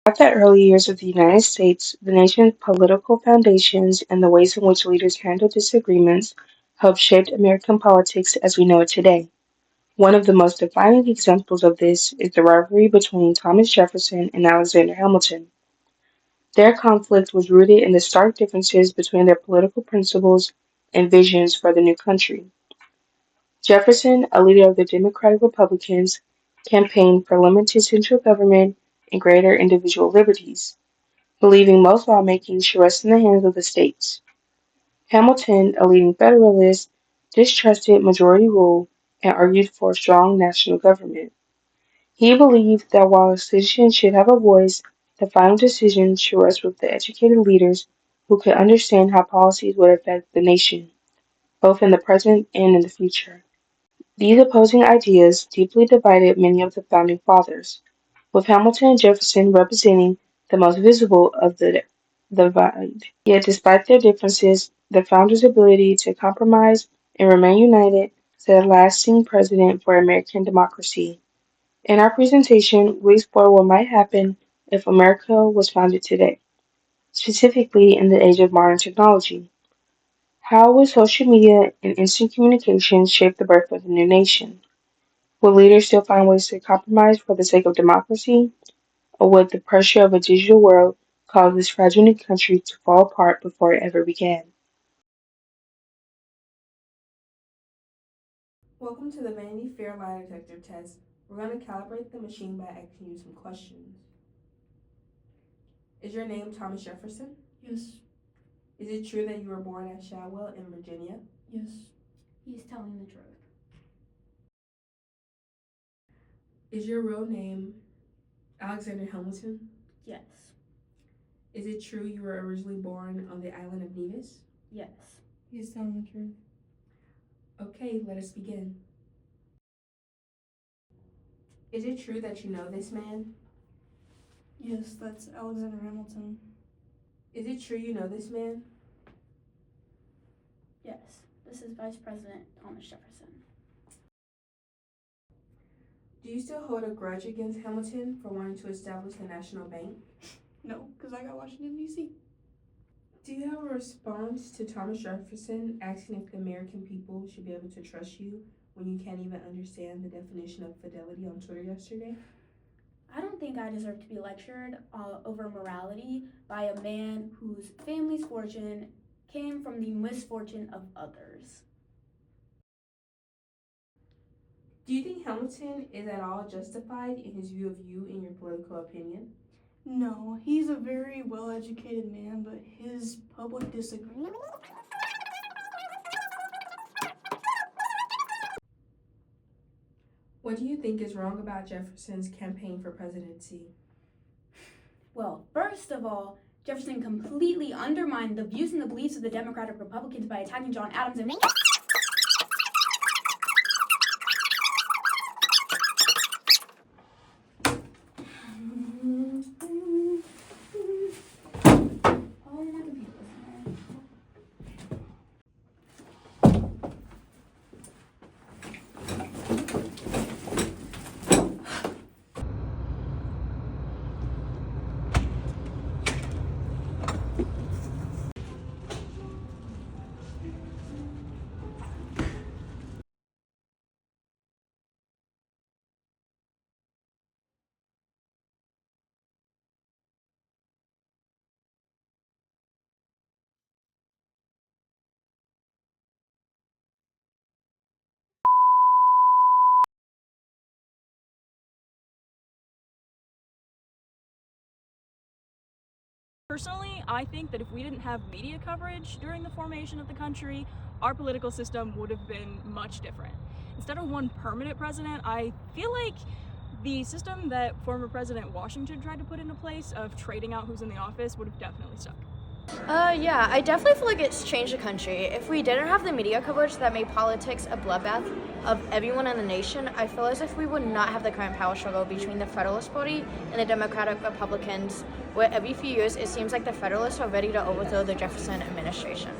At the early years of the United States, the nation's political foundations and the ways in which leaders handled disagreements helped shape American politics as we know it today. One of the most defining examples of this is the rivalry between Thomas Jefferson and Alexander Hamilton. Their conflict was rooted in the stark differences between their political principles and visions for the new country. Jefferson, a leader of the Democratic Republicans, campaigned for limited central government and greater individual liberties, believing most lawmaking should rest in the hands of the states. Hamilton, a leading Federalist, distrusted majority rule and argued for a strong national government. He believed that while citizens should have a voice, the final decision should rest with the educated leaders who could understand how policies would affect the nation, both in the present and in the future. These opposing ideas deeply divided many of the founding fathers, with Hamilton and Jefferson representing the most visible of the divide. Yet, despite their differences, the founders' ability to compromise and remain united set a lasting precedent for American democracy. In our presentation, we explore what might happen if America was founded today, specifically in the age of modern technology. How would social media and instant communication shape the birth of the new nation? Will leaders still find ways to compromise for the sake of democracy, or would the pressure of a digital world cause this fragile new country to fall apart before it ever began? Welcome to the Vanity Fair lie detector test. We're going to calibrate the machine by asking you some questions. Is your name Thomas Jefferson? Yes. Is it true that you were born at Shadwell in Virginia? Yes. He's telling the truth. Is your real name Alexander Hamilton? Yes. Is it true you were originally born on the island of Nevis? Yes. He's telling the truth. Okay, let us begin. Is it true that you know this man? Yes, that's Alexander Hamilton. Is it true you know this man? Yes, this is Vice President Thomas Jefferson. Do you still hold a grudge against Hamilton for wanting to establish the National Bank? No, because I got Washington, D.C. Do you have a response to Thomas Jefferson asking if the American people should be able to trust you when you can't even understand the definition of fidelity on Twitter yesterday? I don't think I deserve to be lectured over morality by a man whose family's fortune came from the misfortune of others. Do you think Hamilton is at all justified in his view of you and your political opinion? No, he's a very well-educated man, but his public disagreement. What do you think is wrong about Jefferson's campaign for presidency? Well, first of all, Jefferson completely undermined the views and the beliefs of the Democratic Republicans by attacking John Adams and Personally, I think that if we didn't have media coverage during the formation of the country, our political system would have been much different. Instead of one permanent president, I feel like the system that former President Washington tried to put into place of trading out who's in the office would have definitely stuck. Yeah, I definitely feel like it's changed the country. If we didn't have the media coverage that made politics a bloodbath of everyone in the nation, I feel as if we would not have the current power struggle between the Federalist Party and the Democratic Republicans, where every few years it seems like the Federalists are ready to overthrow the Jefferson administration.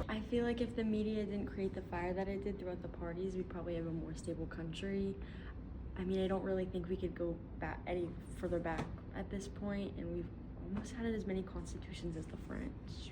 I feel like if the media didn't create the fire that it did throughout the parties, we'd probably have a more stable country. I mean, I don't really think we could go back further back at this point, and we've almost had as many constitutions as the French.